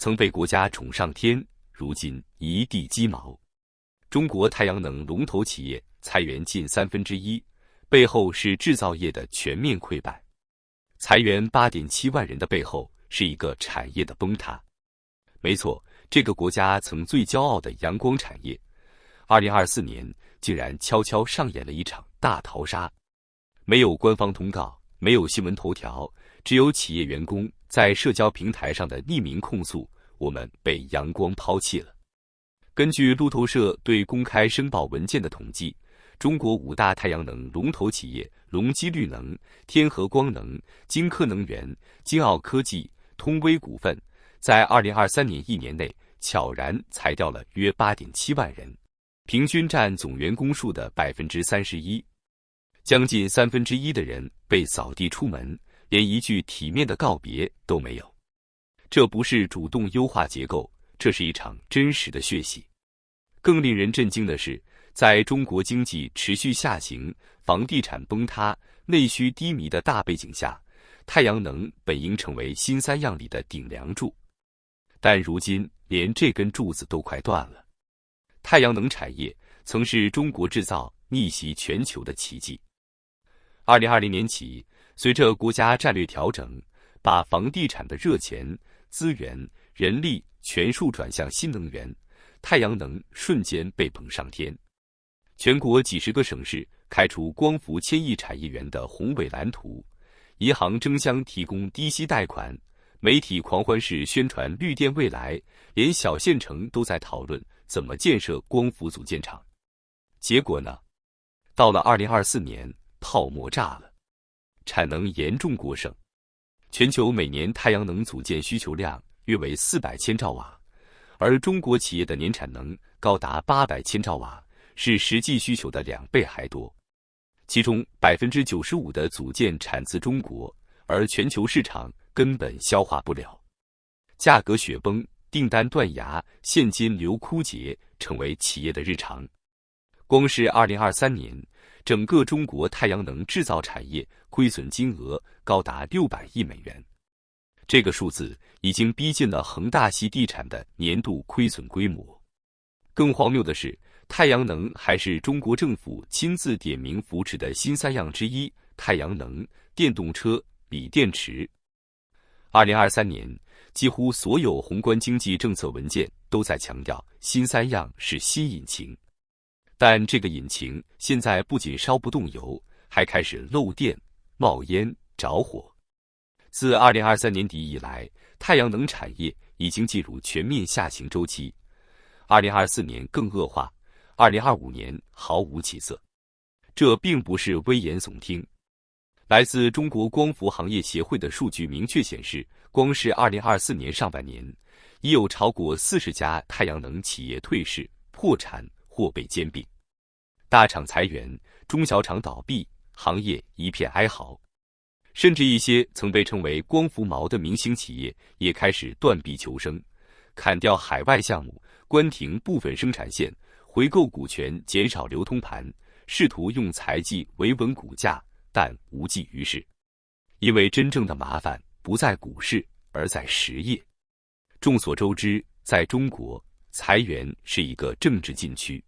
曾被国家宠上天，如今一地鸡毛。中国太阳能龙头企业裁员近1/3，背后是制造业的全面溃败。裁员8.7万人的背后是一个产业的崩塌。没错，这个国家曾最骄傲的阳光产业，2024年竟然悄悄上演了一场大逃杀。没有官方通告，没有新闻头条，只有企业员工在社交平台上的匿名控诉：我们被阳光抛弃了。根据路透社对公开申报文件的统计，中国5大太阳能龙头企业隆基绿能、天合光能、金科能源、金奥科技、通威股份在2023年1年内悄然裁掉了约8.7万人，平均占总员工数的31%。将近1/3的人被扫地出门，连一句体面的告别都没有。这不是主动优化结构，这是一场真实的血洗。更令人震惊的是，在中国经济持续下行、房地产崩塌、内需低迷的大背景下，太阳能本应成为新三样里的顶梁柱，但如今连这根柱子都快断了。太阳能产业曾是中国制造逆袭全球的奇迹。2020年起，随着国家战略调整，把房地产的热钱、资源、人力全数转向新能源，太阳能瞬间被捧上天。全国几十个省市开出光伏1000亿产业园的宏伟蓝图，银行争相提供低息贷款，媒体狂欢式宣传绿电未来，连小县城都在讨论怎么建设光伏组件厂。结果呢？到了2024年，泡沫炸了，产能严重过剩。全球每年太阳能组件需求量约为400千兆瓦，而中国企业的年产能高达800千兆瓦，是实际需求的2倍还多。其中95%的组件产自中国，而全球市场根本消化不了，价格雪崩、订单断崖、现金流枯竭成为企业的日常。光是2023年，整个中国太阳能制造产业亏损金额高达600亿美元，这个数字已经逼近了恒大系地产的年度亏损规模。更荒谬的是，太阳能还是中国政府亲自点名扶持的新三样之一，太阳能、电动车、锂电池。2023年，几乎所有宏观经济政策文件都在强调新三样是新引擎。但这个引擎现在不仅烧不动油，还开始漏电、冒烟、着火。自2023年底以来，太阳能产业已经进入全面下行周期，2024年更恶化，2025年毫无起色。这并不是危言耸听。来自中国光伏行业协会的数据明确显示，光是2024年上半年，已有超过40家太阳能企业退市、破产或被兼并。大厂裁员，中小厂倒闭，行业一片哀嚎。甚至一些曾被称为光伏毛的明星企业也开始断臂求生，砍掉海外项目，关停部分生产线，回购股权，减少流通盘，试图用财技维稳股价，但无济于事。因为真正的麻烦不在股市，而在实业。众所周知，在中国，裁员是一个政治禁区。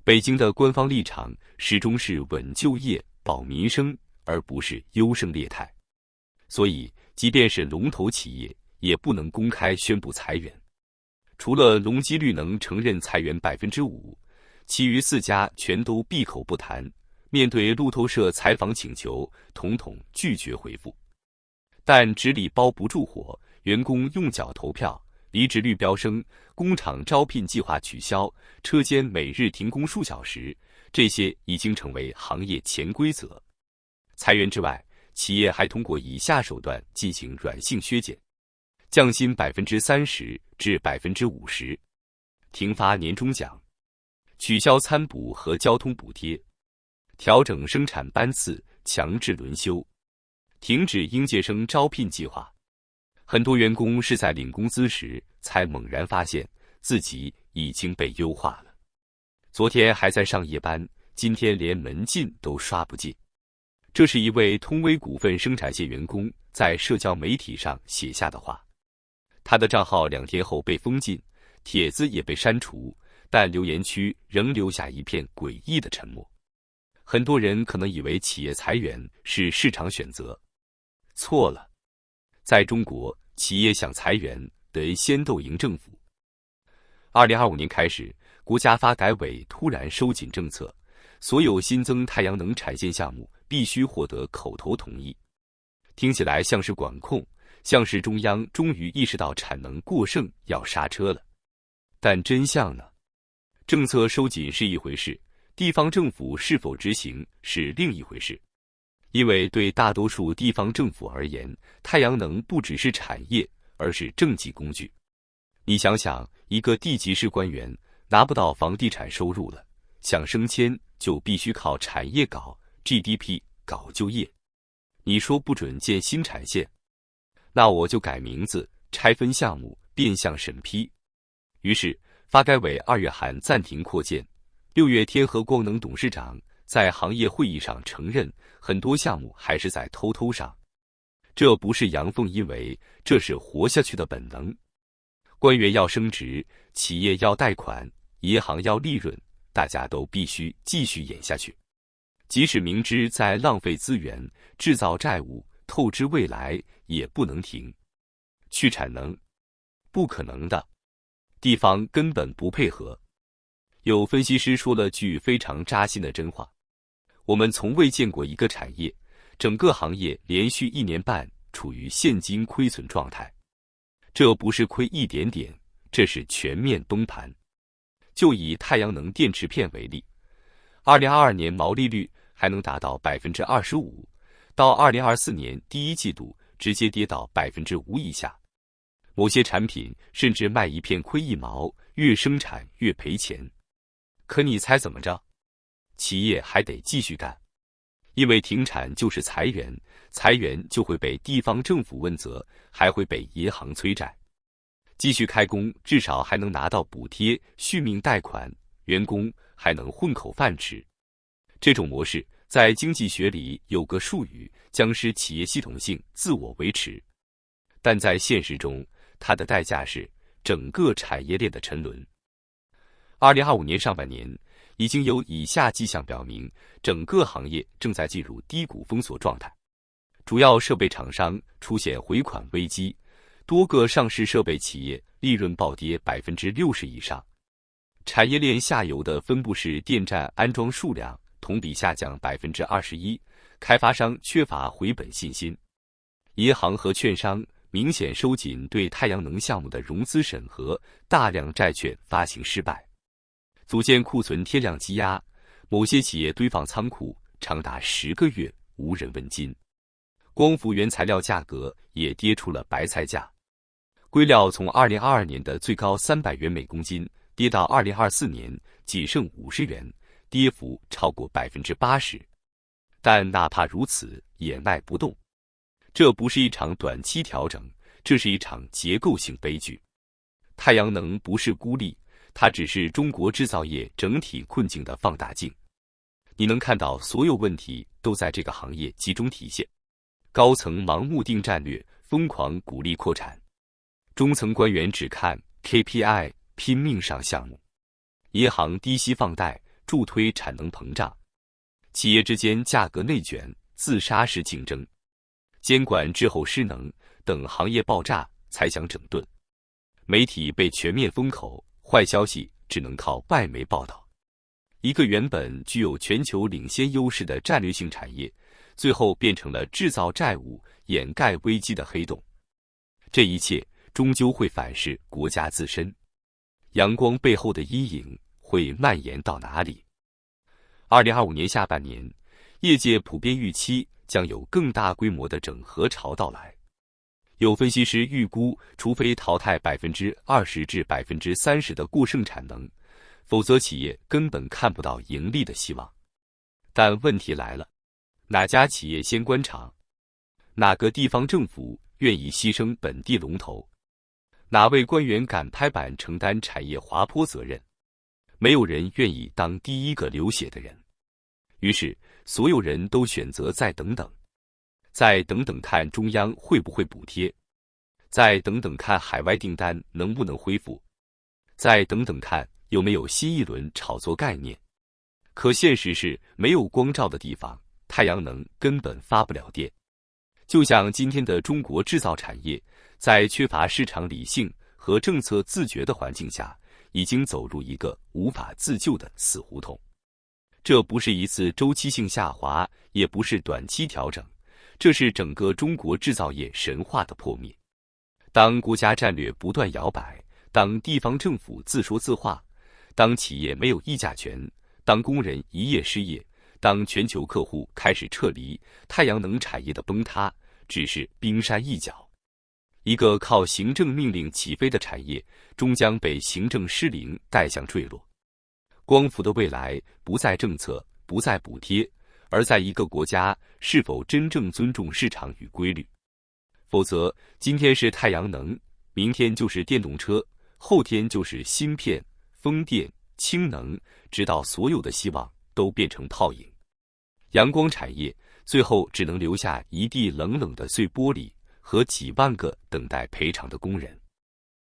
北京的官方立场始终是稳就业、保民生，而不是优胜劣汰。所以，即便是龙头企业，也不能公开宣布裁员。除了隆基绿能承认裁员5%，其余4家全都闭口不谈。面对路透社采访请求，统统拒绝回复。但纸里包不住火，员工用脚投票，离职率飙升，工厂招聘计划取消，车间每日停工数小时，这些已经成为行业潜规则。裁员之外，企业还通过以下手段进行软性削减：降薪30%至50%，停发年终奖，取消餐补和交通补贴，调整生产班次，强制轮休，停止应届生招聘计划。很多员工是在领工资时才猛然发现自己已经被优化了。昨天还在上夜班，今天连门禁都刷不进。这是一位通威股份生产线员工在社交媒体上写下的话。他的账号2天后被封禁，帖子也被删除，但留言区仍留下一片诡异的沉默。很多人可能以为企业裁员是市场选择，错了。在中国，企业想裁员得先斗赢政府。2025年开始，国家发改委突然收紧政策，所有新增太阳能产线项目必须获得口头同意。听起来像是管控，像是中央终于意识到产能过剩要刹车了。但真相呢？政策收紧是一回事，地方政府是否执行是另一回事。因为对大多数地方政府而言，太阳能不只是产业，而是政绩工具。你想想，一个地级市官员拿不到房地产收入了，想升迁就必须靠产业搞 GDP 搞就业。你说不准建新产线，那我就改名字，拆分项目，变相审批。于是发改委2月函暂停扩建，6月天合光能董事长在行业会议上承认，很多项目还是在偷偷上。这不是阳奉阴违，这是活下去的本能。官员要升职，企业要贷款，银行要利润，大家都必须继续演下去。即使明知在浪费资源、制造债务、透支未来，也不能停。去产能，不可能的，地方根本不配合。有分析师说了句非常扎心的真话：我们从未见过一个产业，整个行业连续1年半处于现金亏损状态。这不是亏一点点，这是全面崩盘。就以太阳能电池片为例，2022年毛利率还能达到 25%， 到2024年第一季度直接跌到 5% 以下。某些产品甚至卖一片亏1毛，越生产越赔钱。可你猜怎么着？企业还得继续干，因为停产就是裁员，裁员就会被地方政府问责，还会被银行催债。继续开工，至少还能拿到补贴、续命贷款，员工还能混口饭吃。这种模式在经济学里有个术语，将是企业系统性自我维持。但在现实中，它的代价是整个产业链的沉沦。2025年上半年，已经有以下迹象表明，整个行业正在进入低谷封锁状态。主要设备厂商出现回款危机，多个上市设备企业利润暴跌 60% 以上。产业链下游的分布式电站安装数量同比下降 21%， 开发商缺乏回本信心。银行和券商明显收紧对太阳能项目的融资审核，大量债券发行失败。组建库存天量积压，某些企业堆放仓库长达10个月无人问津。光伏原材料价格也跌出了白菜价，硅料从2022年的最高300元每公斤跌到2024年仅剩50元，跌幅超过 80%。但哪怕如此也卖不动。这不是一场短期调整，这是一场结构性悲剧。太阳能不是孤立，它只是中国制造业整体困境的放大镜。你能看到所有问题都在这个行业集中体现。高层盲目定战略，疯狂鼓励扩产；中层官员只看 KPI， 拼命上项目；银行低息放贷，助推产能膨胀；企业之间价格内卷，自杀式竞争；监管滞后失能，等行业爆炸才想整顿；媒体被全面封口，坏消息只能靠外媒报道。一个原本具有全球领先优势的战略性产业，最后变成了制造债务、掩盖危机的黑洞。这一切终究会反噬国家自身。阳光背后的阴影会蔓延到哪里？2025年下半年，业界普遍预期将有更大规模的整合潮到来。有分析师预估，除非淘汰 20% 至 30% 的过剩产能，否则企业根本看不到盈利的希望。但问题来了，哪家企业先关厂？哪个地方政府愿意牺牲本地龙头？哪位官员敢拍板承担产业滑坡责任？没有人愿意当第一个流血的人。于是，所有人都选择再等等，再等等看中央会不会补贴，再等等看海外订单能不能恢复，再等等看有没有新一轮炒作概念。可现实是，没有光照的地方，太阳能根本发不了电。就像今天的中国制造产业，在缺乏市场理性和政策自觉的环境下，已经走入一个无法自救的死胡同。这不是一次周期性下滑，也不是短期调整，这是整个中国制造业神话的破灭。当国家战略不断摇摆，当地方政府自说自话，当企业没有议价权，当工人一夜失业，当全球客户开始撤离，太阳能产业的崩塌只是冰山一角。一个靠行政命令起飞的产业，终将被行政失灵带向坠落。光伏的未来不在政策，不在补贴，而在一个国家是否真正尊重市场与规律。否则，今天是太阳能，明天就是电动车，后天就是芯片、风电、氢能，直到所有的希望都变成泡影。阳光产业最后只能留下一地冷冷的碎玻璃和几万个等待赔偿的工人。